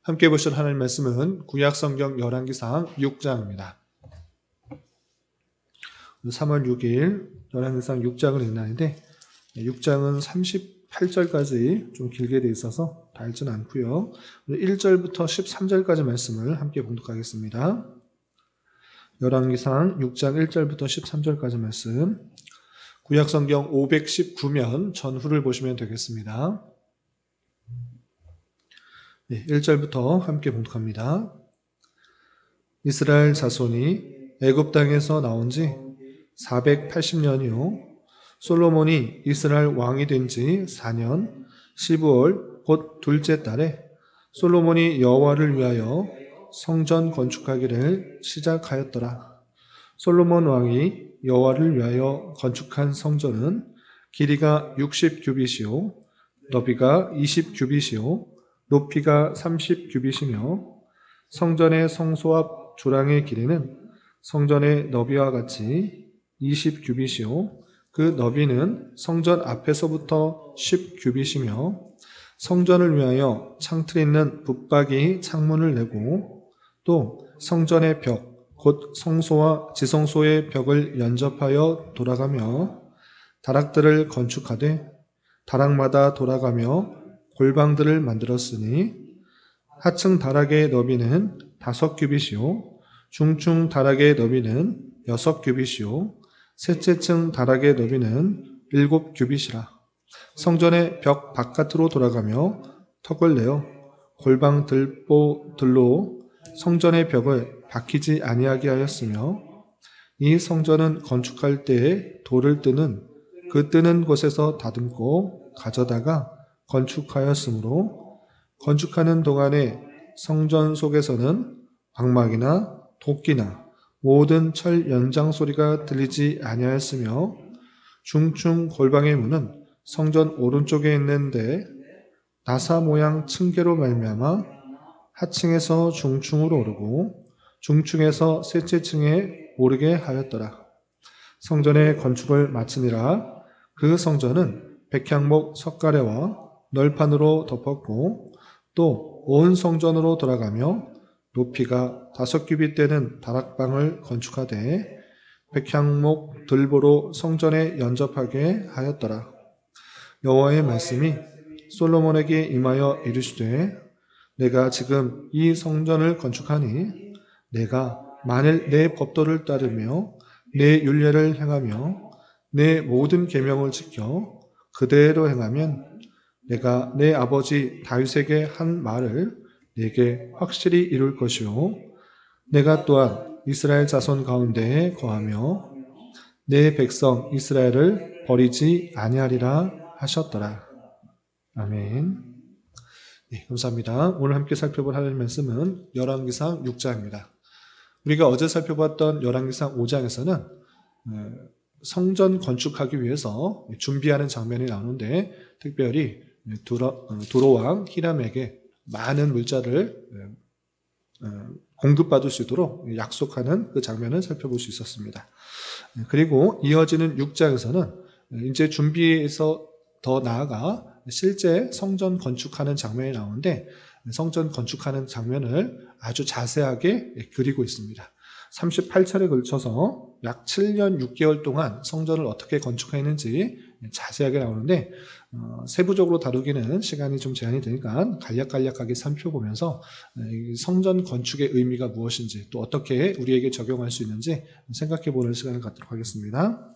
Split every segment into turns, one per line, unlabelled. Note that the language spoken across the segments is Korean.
함께 보실 하나님 말씀은 구약성경 열왕기상 6장입니다. 3월 6일 열왕기상 6장을 읽는데 6장은 38절까지 좀 길게 되어 있어서 다 읽지는 않고요. 1절부터 13절까지 말씀을 함께 봉독하겠습니다. 열왕기상 6장 1절부터 13절까지 말씀, 구약성경 519면 전후를 보시면 되겠습니다. 1절부터 함께 봉독합니다. 이스라엘 자손이 애굽 땅에서 나온 지 480년이요 솔로몬이 이스라엘 왕이 된 지 4년 15월 곧 둘째 달에 솔로몬이 여호와를 위하여 성전 건축하기를 시작하였더라. 솔로몬 왕이 여호와를 위하여 건축한 성전은 길이가 60규빗이요 너비가 20규빗이요 높이가 30규빗이며 성전의 성소 앞 조랑의 길이는 성전의 너비와 같이 20규빗이요 그 너비는 성전 앞에서부터 10규빗이며 성전을 위하여 창틀 있는 붙박이 창문을 내고 또 성전의 벽 곧 성소와 지성소의 벽을 연접하여 돌아가며 다락들을 건축하되 다락마다 돌아가며 골방들을 만들었으니 하층 다락의 너비는 5규빗이요 중층 다락의 너비는 6규빗이요 셋째 층 다락의 너비는 7규빗이라. 성전의 벽 바깥으로 돌아가며 턱을 내어 골방 들로 성전의 벽을 박히지 아니하게 하였으며 이 성전은 건축할 때에 돌을 뜨는 그 뜨는 곳에서 다듬고 가져다가 건축하였으므로 건축하는 동안에 성전 속에서는 방막이나 도끼나 모든 철 연장 소리가 들리지 아니하였으며 중층 골방의 문은 성전 오른쪽에 있는데 나사 모양 층계로 말미암아 하층에서 중층으로 오르고 중층에서 셋째 층에 오르게 하였더라. 성전의 건축을 마치니라. 그 성전은 백향목 석가래와 널판으로 덮었고 또 온 성전으로 돌아가며 높이가 5규빗 되는 다락방을 건축하되 백향목 들보로 성전에 연접하게 하였더라. 여호와의 말씀이 솔로몬에게 임하여 이르시되 내가 지금 이 성전을 건축하니 내가 만일 내 법도를 따르며 내 율례를 행하며 내 모든 계명을 지켜 그대로 행하면 내가 내 아버지 다윗에게 한 말을 내게 확실히 이룰 것이요 내가 또한 이스라엘 자손 가운데에 거하며 내 백성 이스라엘을 버리지 아니하리라 하셨더라. 아멘. 네, 감사합니다. 오늘 함께 살펴볼 하나님 말씀은 열왕기상 6장입니다. 우리가 어제 살펴봤던 열왕기상 5장에서는 성전 건축하기 위해서 준비하는 장면이 나오는데 특별히 두로왕 히람에게 많은 물자를 공급받을 수 있도록 약속하는 그 장면을 살펴볼 수 있었습니다. 그리고 이어지는 6장에서는 이제 준비해서 더 나아가 실제 성전 건축하는 장면이 나오는데 성전 건축하는 장면을 아주 자세하게 그리고 있습니다. 38차례에 걸쳐서 약 7년 6개월 동안 성전을 어떻게 건축했는지 자세하게 나오는데 세부적으로 다루기는 시간이 좀 제한이 되니까 간략하게 살펴보면서 성전 건축의 의미가 무엇인지 또 어떻게 우리에게 적용할 수 있는지 생각해보는 시간을 갖도록 하겠습니다.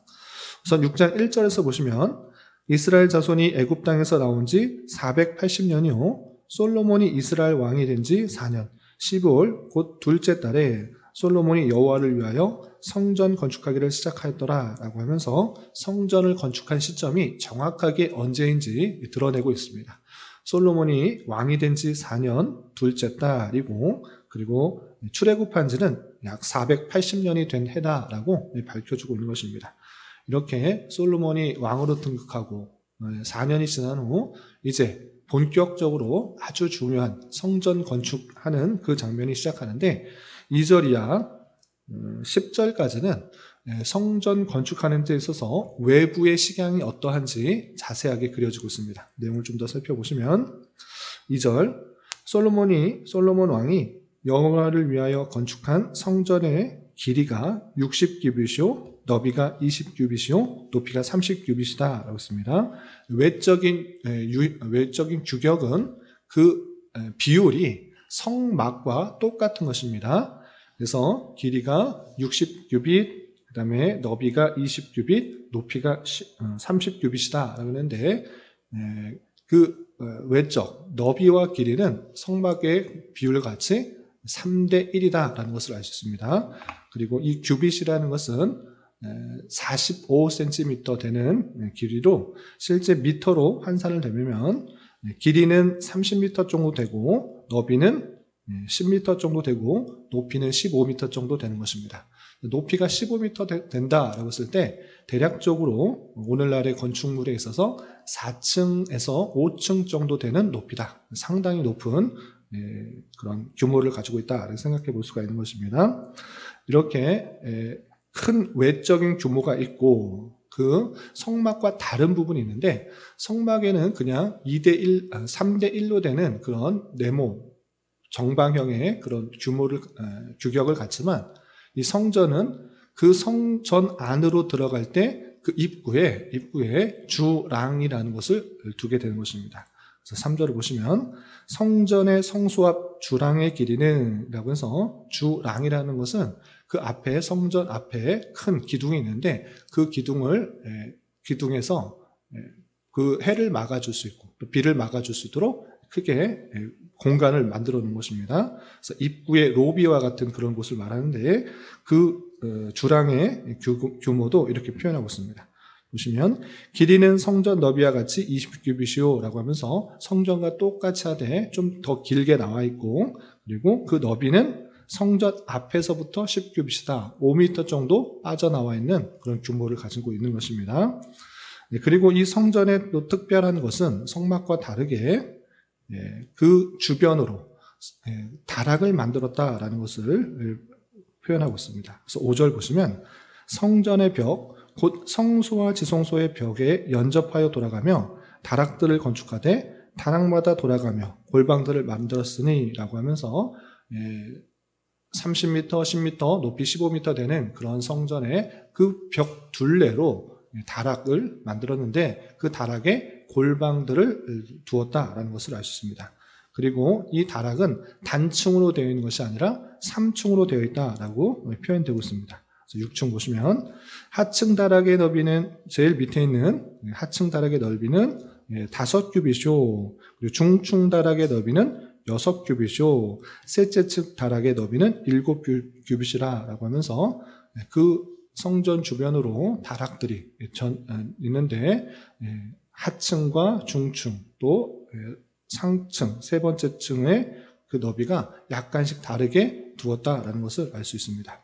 우선 6장 1절에서 보시면 이스라엘 자손이 애굽 땅에서 나온 지 480년이요 솔로몬이 이스라엘 왕이 된 지 4년 15월 곧 둘째 달에 솔로몬이 여호와를 위하여 성전 건축하기를 시작하였더라 라고 하면서 성전을 건축한 시점이 정확하게 언제인지 드러내고 있습니다. 솔로몬이 왕이 된 지 4년 둘째 달이고 그리고 출애굽한 지는 약 480년이 된 해다라고 밝혀주고 있는 것입니다. 이렇게 솔로몬이 왕으로 등극하고 4년이 지난 후 이제 본격적으로 아주 중요한 성전 건축하는 그 장면이 시작하는데 2절이야 10절까지는 성전 건축하는 데 있어서 외부의 식양이 어떠한지 자세하게 그려지고 있습니다. 내용을 좀 더 살펴보시면 2절 솔로몬 왕이 여호와를 위하여 건축한 성전의 길이가 60규빗이요 너비가 20규빗이요 높이가 30규빗이다 라고 했습니다. 외적인 규격은 그 비율이 성막과 똑같은 것입니다. 그래서 길이가 60규빗, 그 다음에 너비가 20규빗, 높이가 30규빗이다 라고 했는데 그 외적 너비와 길이는 성막의 비율과 같이 3대 1이다 라는 것을 알 수 있습니다. 그리고 이 규빗이라는 것은 45cm 되는 길이로 실제 미터로 환산을 되면 길이는 30m 정도 되고 너비는 10m 정도 되고 높이는 15m 정도 되는 것입니다. 높이가 15m 된다라고 했을 때 대략적으로 오늘날의 건축물에 있어서 4층에서 5층 정도 되는 높이다. 상당히 높은 그런 규모를 가지고 있다 생각해 볼 수가 있는 것입니다. 이렇게 큰 외적인 규모가 있고 그 성막과 다른 부분이 있는데 성막에는 그냥 2대1, 3대1로 되는 그런 네모 정방형의 그런 규격을 갖지만 이 성전은 그 성전 안으로 들어갈 때 그 입구에 주랑이라는 것을 두게 되는 것입니다. 그래서 3절을 보시면 성전의 성소앞 주랑의 길이는 라고 해서 주랑이라는 것은 그 앞에 성전 앞에 큰 기둥이 있는데 그 기둥에서 그 해를 막아줄 수 있고 또 비를 막아줄 수 있도록 크게 공간을 만들어 놓은 것입니다. 그래서 입구의 로비와 같은 그런 곳을 말하는데 그 주랑의 규모도 이렇게 표현하고 있습니다. 보시면 길이는 성전 너비와 같이 20규빗이요 라고 하면서 성전과 똑같이 하되 좀 더 길게 나와 있고 그리고 그 너비는 성전 앞에서부터 10규빗이다. 5m 정도 빠져나와 있는 그런 규모를 가지고 있는 것입니다. 그리고 이 성전의 또 특별한 것은 성막과 다르게 그 주변으로 다락을 만들었다라는 것을 표현하고 있습니다. 그래서 5절 보시면 성전의 벽, 곧 성소와 지성소의 벽에 연접하여 돌아가며 다락들을 건축하되 다락마다 돌아가며 골방들을 만들었으니 라고 하면서 30m, 10m, 높이 15m 되는 그런 성전의 그 벽 둘레로 다락을 만들었는데 그 다락에 골방들을 두었다라는 것을 알 수 있습니다. 그리고 이 다락은 단층으로 되어 있는 것이 아니라 3층으로 되어 있다라고 표현되고 있습니다. 그래서 6층 보시면 하층 다락의 너비는 제일 밑에 있는 하층 다락의 넓이는 5규빗이요. 그리고 중층 다락의 넓이는 6규빗이요. 셋째 층 다락의 너비는 7규빗이라고 하면서 그 성전 주변으로 다락들이 있는데 하층과 중층 또 상층 세 번째 층의 그 너비가 약간씩 다르게 두었다라는 것을 알 수 있습니다.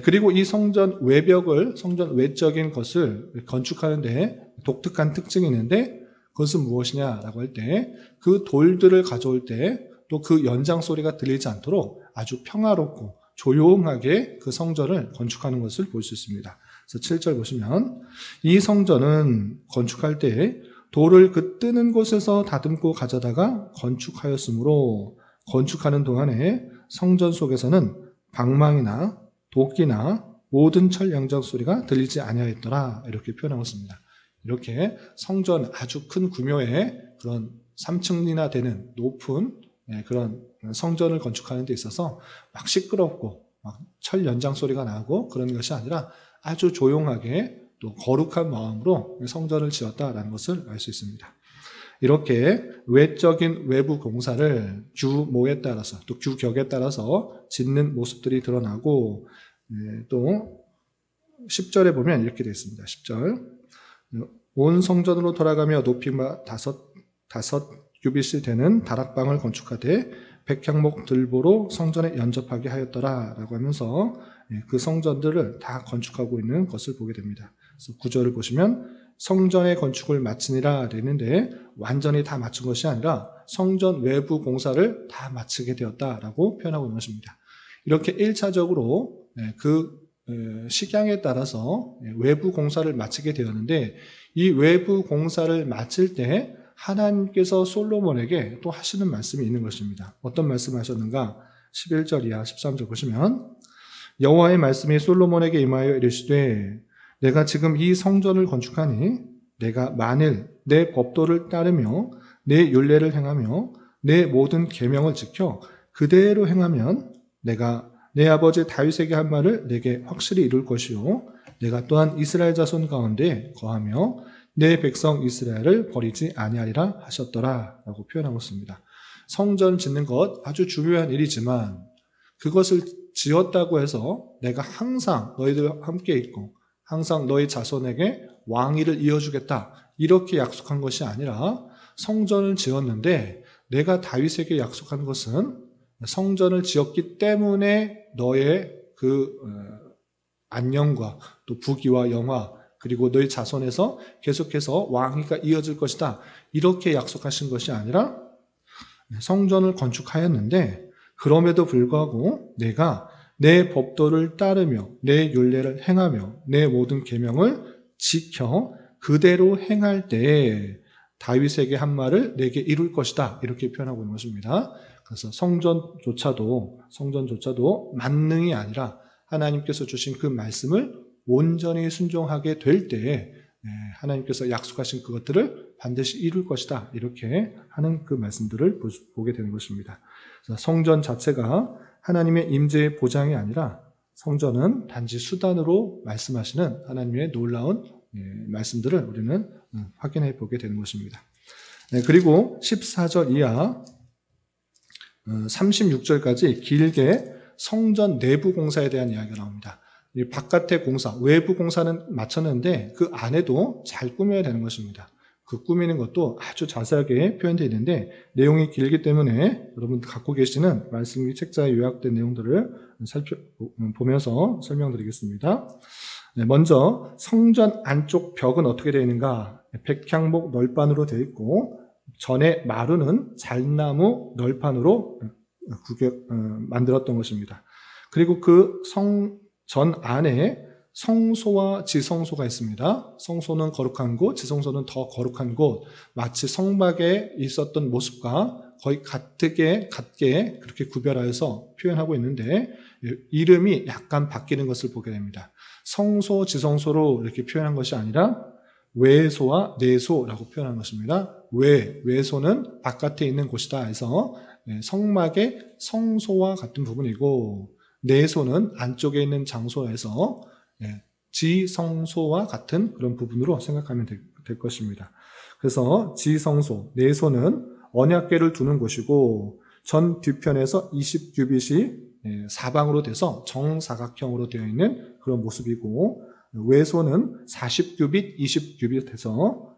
그리고 이 성전 외벽을 성전 외적인 것을 건축하는데 독특한 특징이 있는데 그것은 무엇이냐라고 할 때 그 돌들을 가져올 때 또 그 연장 소리가 들리지 않도록 아주 평화롭고 조용하게 그 성전을 건축하는 것을 볼 수 있습니다. 그래서 7절 보시면 이 성전은 건축할 때 돌을 그 뜨는 곳에서 다듬고 가져다가 건축하였으므로 건축하는 동안에 성전 속에서는 방망이나 도끼나 모든 철 양장 소리가 들리지 아니하였더라 이렇게 표현하고 있습니다. 이렇게 성전 아주 큰 규모의 그런 3층이나 되는 높은 그런 성전을 건축하는 데 있어서 막 시끄럽고 막 철 연장 소리가 나고 그런 것이 아니라 아주 조용하게 또 거룩한 마음으로 성전을 지었다라는 것을 알 수 있습니다. 이렇게 외적인 외부 공사를 규모에 따라서 또 규격에 따라서 짓는 모습들이 드러나고 또 10절에 보면 이렇게 되어 있습니다. 10절 온 성전으로 돌아가며 높이가 다섯 규빗이 되는 다락방을 건축하되 백향목 들보로 성전에 연접하게 하였더라 라고 하면서 그 성전들을 다 건축하고 있는 것을 보게 됩니다. 그래서 9절을 보시면 성전의 건축을 마치니라 되는데 완전히 다 마친 것이 아니라 성전 외부 공사를 다 마치게 되었다라고 표현하고 있는 것입니다. 이렇게 1차적으로 그 식양에 따라서 외부 공사를 마치게 되었는데 이 외부 공사를 마칠 때 하나님께서 솔로몬에게 또 하시는 말씀이 있는 것입니다. 어떤 말씀을 하셨는가? 11절 이하 13절 보시면 여호와의 말씀이 솔로몬에게 임하여 이르시되 내가 지금 이 성전을 건축하니 내가 만일 내 법도를 따르며 내 율례를 행하며 내 모든 계명을 지켜 그대로 행하면 내가 내 아버지 다윗에게 한 말을 내게 확실히 이룰 것이요 내가 또한 이스라엘 자손 가운데 거하며 내 백성 이스라엘을 버리지 아니하리라 하셨더라 라고 표현하고 있습니다. 성전 짓는 것 아주 중요한 일이지만 그것을 지었다고 해서 내가 항상 너희들과 함께 있고 항상 너희 자손에게 왕위를 이어주겠다 이렇게 약속한 것이 아니라 성전을 지었는데 내가 다윗에게 약속한 것은 성전을 지었기 때문에 너의 그 안녕과 또 부귀와 영화 그리고 너희 자손에서 계속해서 왕위가 이어질 것이다 이렇게 약속하신 것이 아니라 성전을 건축하였는데 그럼에도 불구하고 내가 내 법도를 따르며 내 율례를 행하며 내 모든 계명을 지켜 그대로 행할 때에 다윗에게 한 말을 내게 이룰 것이다 이렇게 표현하고 있는 것입니다. 그래서 성전조차도 만능이 아니라 하나님께서 주신 그 말씀을 온전히 순종하게 될 때에 하나님께서 약속하신 그것들을 반드시 이룰 것이다 이렇게 하는 그 말씀들을 보게 되는 것입니다. 성전 자체가 하나님의 임재의 보장이 아니라 성전은 단지 수단으로 말씀하시는 하나님의 놀라운 말씀들을 우리는 확인해 보게 되는 것입니다. 그리고 14절 이하 36절까지 길게 성전 내부 공사에 대한 이야기가 나옵니다. 이 바깥의 공사, 외부 공사는 마쳤는데 그 안에도 잘 꾸며야 되는 것입니다. 그 꾸미는 것도 아주 자세하게 표현되어 있는데 내용이 길기 때문에 여러분 갖고 계시는 말씀이 책자에 요약된 내용들을 보면서 설명드리겠습니다. 먼저 성전 안쪽 벽은 어떻게 되어 있는가? 백향목 널판으로 되어 있고 전에 마루는 잣나무 널판으로 만들었던 것입니다. 그리고 그 전 안에 성소와 지성소가 있습니다. 성소는 거룩한 곳, 지성소는 더 거룩한 곳, 마치 성막에 있었던 모습과 거의 같게 그렇게 구별하여서 표현하고 있는데 이름이 약간 바뀌는 것을 보게 됩니다. 성소, 지성소로 이렇게 표현한 것이 아니라 외소와 내소라고 표현한 것입니다. 외소는 바깥에 있는 곳이다 해서 성막의 성소와 같은 부분이고 내소는 안쪽에 있는 장소에서 지성소와 같은 그런 부분으로 생각하면 될 것입니다. 그래서 지성소, 내소는 언약궤를 두는 곳이고 전 뒤편에서 20규빗이 사방으로 돼서 정사각형으로 되어 있는 그런 모습이고 외소는 40규빗, 20규빗 해서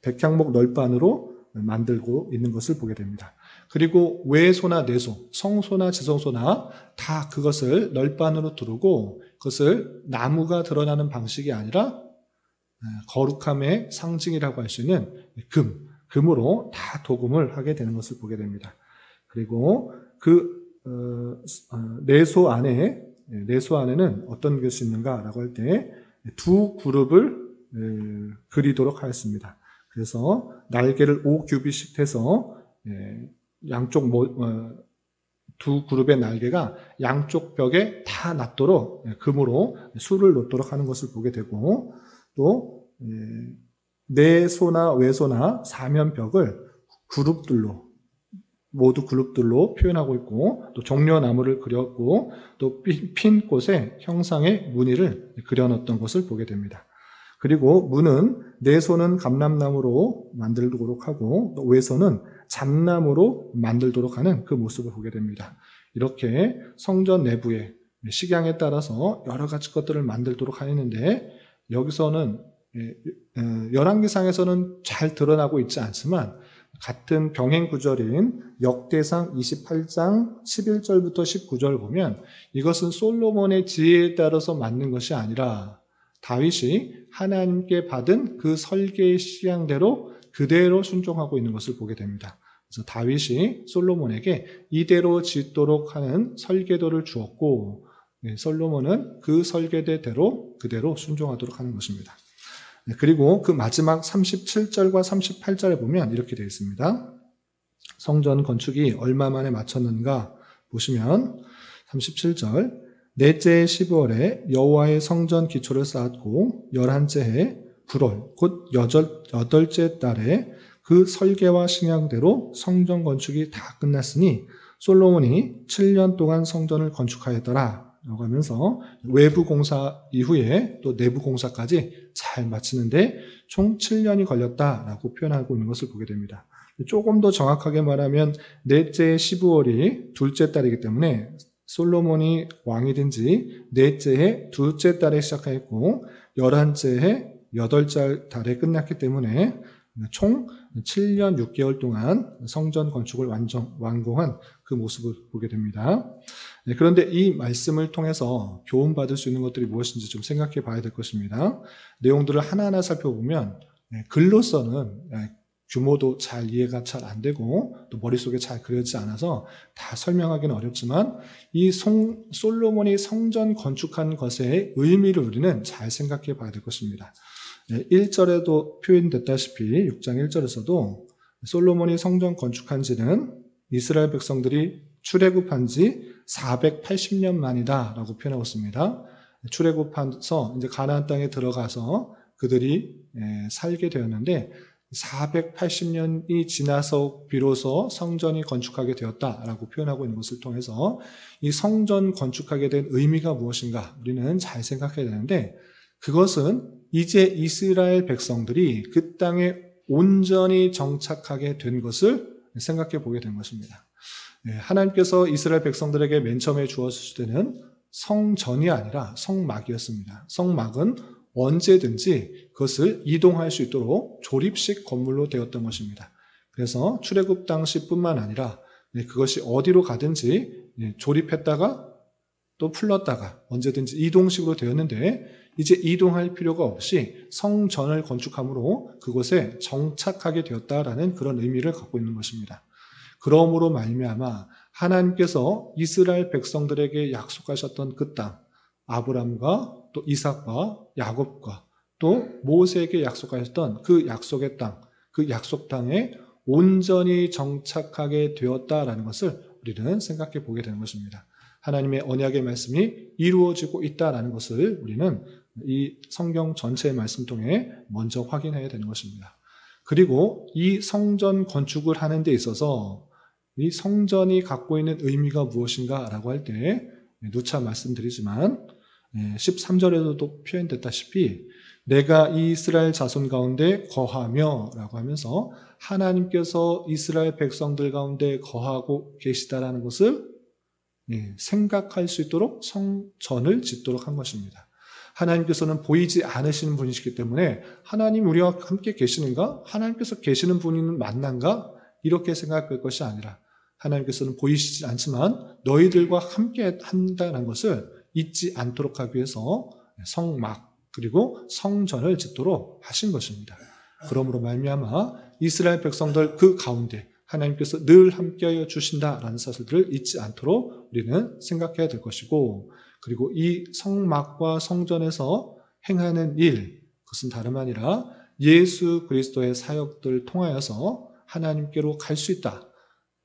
백향목 널판으로 만들고 있는 것을 보게 됩니다. 그리고 외소나 내소, 성소나 지성소나 다 그것을 널판으로 두르고 그것을 나무가 드러나는 방식이 아니라 거룩함의 상징이라고 할 수 있는 금으로 다 도금을 하게 되는 것을 보게 됩니다. 그리고 그 내소 안에는 어떤 것이 있는가라고 할 때 두 그룹을 그리도록 하였습니다. 그래서 날개를 5규빗씩 해서 양쪽 두 그룹의 날개가 양쪽 벽에 다 낫도록 금으로 술을 놓도록 하는 것을 보게 되고 또 내소나 외소나 사면벽을 모두 그룹들로 표현하고 있고 또 종려나무를 그렸고 또 핀 꽃에 형상의 무늬를 그려놓았던 것을 보게 됩니다. 그리고 문은 내소는 감람나무로 만들도록 하고 또 외소는 잣나무로 만들도록 하는 그 모습을 보게 됩니다. 이렇게 성전 내부에 식양에 따라서 여러 가지 것들을 만들도록 하였는데 여기서는 열왕기상에서는 잘 드러나고 있지 않지만 같은 병행 구절인 역대상 28장 11절부터 19절 보면 이것은 솔로몬의 지혜에 따라서 만든 것이 아니라 다윗이 하나님께 받은 그 설계의 식양대로 그대로 순종하고 있는 것을 보게 됩니다. 그래서 다윗이 솔로몬에게 이대로 짓도록 하는 설계도를 주었고 솔로몬은 그 설계대로 그대로 순종하도록 하는 것입니다. 그리고 그 마지막 37절과 38절에 보면 이렇게 되어 있습니다. 성전 건축이 얼마 만에 마쳤는가 보시면 37절 넷째 12월에 여호와의 성전 기초를 쌓았고 11째 해 불월 곧 여덟째 달에 그 설계와 식량대로 성전 건축이 다 끝났으니 솔로몬이 7년 동안 성전을 건축하였더라 라고 하면서 외부 공사 이후에 또 내부 공사까지 잘 마치는데 총 7년이 걸렸다라고 표현하고 있는 것을 보게 됩니다. 조금 더 정확하게 말하면 넷째 12월이 둘째 달이기 때문에 솔로몬이 왕이 된 지 넷째 해 둘째 달에 시작했고 11째 해 여덟째 달에 끝났기 때문에 총 7년 6개월 동안 성전 건축을 완공한 그 모습을 보게 됩니다. 그런데 이 말씀을 통해서 교훈받을 수 있는 것들이 무엇인지 좀 생각해 봐야 될 것입니다. 내용들을 하나하나 살펴보면 글로서는 규모도 잘 이해가 잘 안 되고 또 머릿속에 잘 그려지지 않아서 다 설명하기는 어렵지만 이 솔로몬이 성전 건축한 것의 의미를 우리는 잘 생각해 봐야 될 것입니다. 1절에도 표현됐다시피 6장 1절에서도 솔로몬이 성전 건축한 지는 이스라엘 백성들이 출애굽한 지 480년 만이다 라고 표현하고 있습니다. 출애굽해서 이제 가나안 땅에 들어가서 그들이 살게 되었는데 480년이 지나서 비로소 성전이 건축하게 되었다라고 표현하고 있는 것을 통해서 이 성전 건축하게 된 의미가 무엇인가 우리는 잘 생각해야 되는데 그것은 이제 이스라엘 백성들이 그 땅에 온전히 정착하게 된 것을 생각해 보게 된 것입니다. 하나님께서 이스라엘 백성들에게 맨 처음에 주었을 때는 성전이 아니라 성막이었습니다. 성막은 언제든지 그것을 이동할 수 있도록 조립식 건물로 되었던 것입니다. 그래서 출애굽 당시뿐만 아니라 그것이 어디로 가든지 조립했다가 또 풀렀다가 언제든지 이동식으로 되었는데 이제 이동할 필요가 없이 성전을 건축함으로 그곳에 정착하게 되었다라는 그런 의미를 갖고 있는 것입니다. 그러므로 말미암아 하나님께서 이스라엘 백성들에게 약속하셨던 그 땅, 아브람과 또 이삭과 야곱과 또 모세에게 약속하셨던 그 약속의 땅, 그 약속 땅에 온전히 정착하게 되었다라는 것을 우리는 생각해 보게 되는 것입니다. 하나님의 언약의 말씀이 이루어지고 있다라는 것을 우리는 이 성경 전체의 말씀 통해 먼저 확인해야 되는 것입니다. 그리고 이 성전 건축을 하는 데 있어서 이 성전이 갖고 있는 의미가 무엇인가라고 할 때 누차 말씀드리지만 13절에도 표현됐다시피 내가 이스라엘 자손 가운데 거하며 라고 하면서 하나님께서 이스라엘 백성들 가운데 거하고 계시다라는 것을 생각할 수 있도록 성전을 짓도록 한 것입니다. 하나님께서는 보이지 않으시는 분이시기 때문에 하나님 우리와 함께 계시는가? 하나님께서 계시는 분은 만난가? 이렇게 생각할 것이 아니라 하나님께서는 보이시지 않지만 너희들과 함께 한다는 것을 잊지 않도록 하기 위해서 성막 그리고 성전을 짓도록 하신 것입니다. 그러므로 말미암아 이스라엘 백성들 그 가운데 하나님께서 늘 함께하여 주신다라는 사실들을 잊지 않도록 우리는 생각해야 될 것이고 그리고 이 성막과 성전에서 행하는 일 그것은 다름 아니라 예수 그리스도의 사역들을 통하여서 하나님께로 갈 수 있다.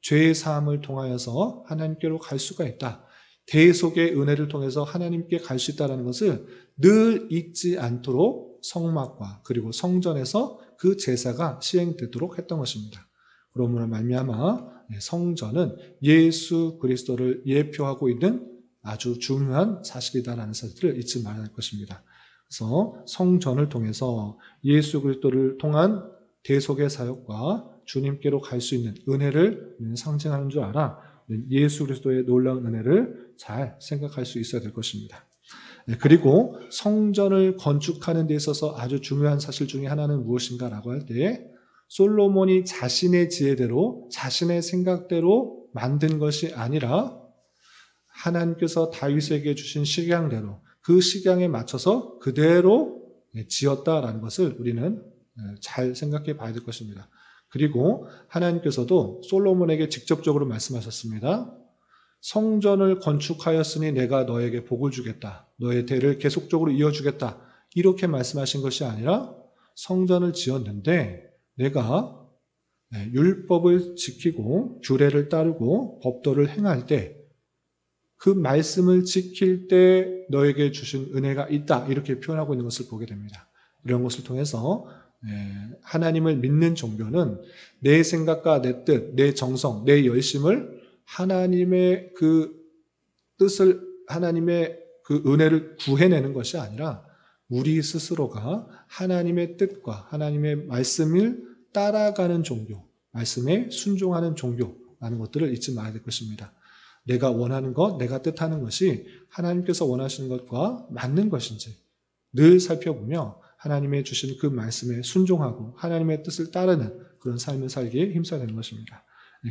죄의 사함을 통하여서 하나님께로 갈 수가 있다. 대속의 은혜를 통해서 하나님께 갈 수 있다는 것을 늘 잊지 않도록 성막과 그리고 성전에서 그 제사가 시행되도록 했던 것입니다. 그러므로 말미암아 성전은 예수 그리스도를 예표하고 있는 아주 중요한 사실이다라는 사실을 잊지 말아야 할 것입니다. 그래서 성전을 통해서 예수 그리스도를 통한 대속의 사역과 주님께로 갈 수 있는 은혜를 상징하는 줄 알아 예수 그리스도의 놀라운 은혜를 잘 생각할 수 있어야 될 것입니다. 그리고 성전을 건축하는 데 있어서 아주 중요한 사실 중에 하나는 무엇인가라고 할 때 솔로몬이 자신의 지혜대로 자신의 생각대로 만든 것이 아니라 하나님께서 다윗에게 주신 식양대로 그 식양에 맞춰서 그대로 지었다라는 것을 우리는 잘 생각해 봐야 될 것입니다. 그리고 하나님께서도 솔로몬에게 직접적으로 말씀하셨습니다. 성전을 건축하였으니 내가 너에게 복을 주겠다. 너의 대를 계속적으로 이어주겠다. 이렇게 말씀하신 것이 아니라 성전을 지었는데 내가 율법을 지키고 규례를 따르고 법도를 행할 때 그 말씀을 지킬 때 너에게 주신 은혜가 있다. 이렇게 표현하고 있는 것을 보게 됩니다. 이런 것을 통해서 하나님을 믿는 종교는 내 생각과 내 뜻, 내 정성, 내 열심을 하나님의 그 뜻을, 하나님의 그 은혜를 구해내는 것이 아니라 우리 스스로가 하나님의 뜻과 하나님의 말씀을 따라가는 종교, 말씀에 순종하는 종교라는 것들을 잊지 말아야 될 것입니다. 내가 원하는 것, 내가 뜻하는 것이 하나님께서 원하시는 것과 맞는 것인지 늘 살펴보며 하나님의 주신 그 말씀에 순종하고 하나님의 뜻을 따르는 그런 삶을 살기에 힘써야 되는 것입니다.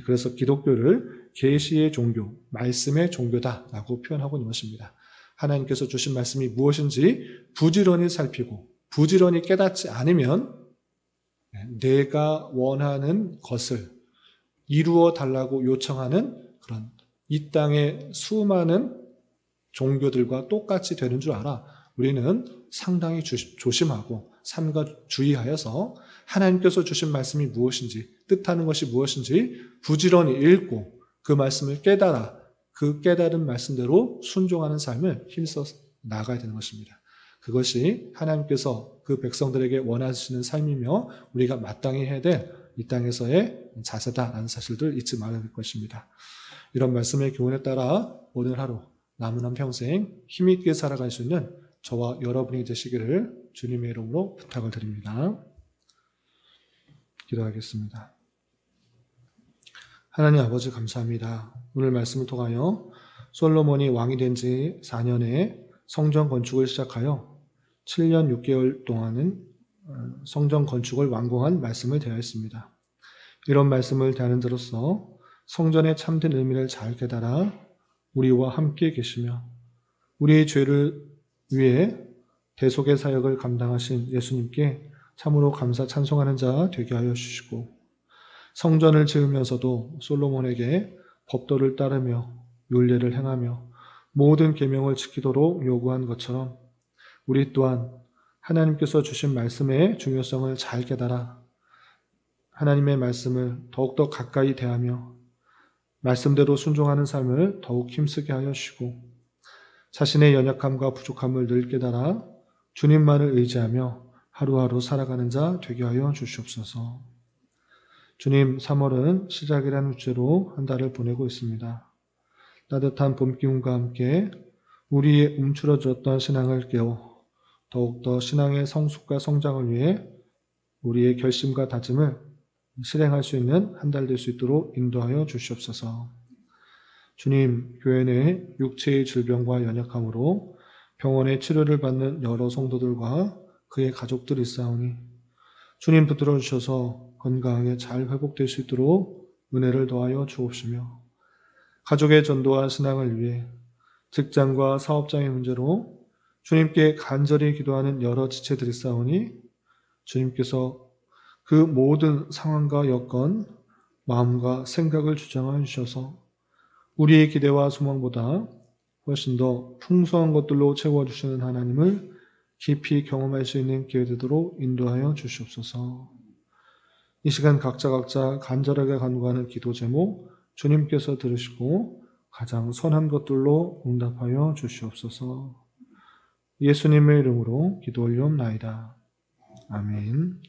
그래서 기독교를 계시의 종교, 말씀의 종교다라고 표현하고 있는 것입니다. 하나님께서 주신 말씀이 무엇인지 부지런히 살피고 부지런히 깨닫지 않으면 내가 원하는 것을 이루어 달라고 요청하는 그런 이 땅의 수많은 종교들과 똑같이 되는 줄 알아. 우리는 상당히 조심하고 삼가 주의하여서 하나님께서 주신 말씀이 무엇인지, 뜻하는 것이 무엇인지 부지런히 읽고 그 말씀을 깨달아 그 깨달은 말씀대로 순종하는 삶을 힘써 나아가야 되는 것입니다. 그것이 하나님께서 그 백성들에게 원하시는 삶이며 우리가 마땅히 해야 될 이 땅에서의 자세다라는 사실들 잊지 말아야 될 것입니다. 이런 말씀의 교훈에 따라 오늘 하루 남은 한평생 힘있게 살아갈 수 있는 저와 여러분이 되시기를 주님의 이름으로 부탁을 드립니다. 기도하겠습니다. 하나님 아버지 감사합니다. 오늘 말씀을 통하여 솔로몬이 왕이 된 지 4년에 성전 건축을 시작하여 7년 6개월 동안은 성전 건축을 완공한 말씀을 대하였습니다. 이런 말씀을 대하는 자로서 성전의 참된 의미를 잘 깨달아 우리와 함께 계시며 우리의 죄를 위해 대속의 사역을 감당하신 예수님께 참으로 감사 찬송하는 자 되게 하여 주시고 성전을 지으면서도 솔로몬에게 법도를 따르며 율례를 행하며 모든 계명을 지키도록 요구한 것처럼 우리 또한 하나님께서 주신 말씀의 중요성을 잘 깨달아 하나님의 말씀을 더욱더 가까이 대하며 말씀대로 순종하는 삶을 더욱 힘쓰게 하여 주시고 자신의 연약함과 부족함을 늘 깨달아 주님만을 의지하며 하루하루 살아가는 자 되게 하여 주시옵소서. 주님, 3월은 시작이라는 주제로 한 달을 보내고 있습니다. 따뜻한 봄 기운과 함께 우리의 움츠러졌던 신앙을 깨워 더욱더 신앙의 성숙과 성장을 위해 우리의 결심과 다짐을 실행할 수 있는 한 달 될 수 있도록 인도하여 주시옵소서. 주님, 교회 내 육체의 질병과 연약함으로 병원에 치료를 받는 여러 성도들과 그의 가족들이 있사오니 주님 붙들어 주셔서 건강하게 잘 회복될 수 있도록 은혜를 더하여 주옵시며 가족의 전도와 신앙을 위해 직장과 사업장의 문제로 주님께 간절히 기도하는 여러 지체들이 있사오니 주님께서 그 모든 상황과 여건, 마음과 생각을 주장하여 주셔서 우리의 기대와 소망보다 훨씬 더 풍성한 것들로 채워주시는 하나님을 깊이 경험할 수 있는 기회 되도록 인도하여 주시옵소서. 이 시간 각자 간절하게 간구하는 기도 제목 주님께서 들으시고 가장 선한 것들로 응답하여 주시옵소서. 예수님의 이름으로 기도 올리옵나이다. 아멘.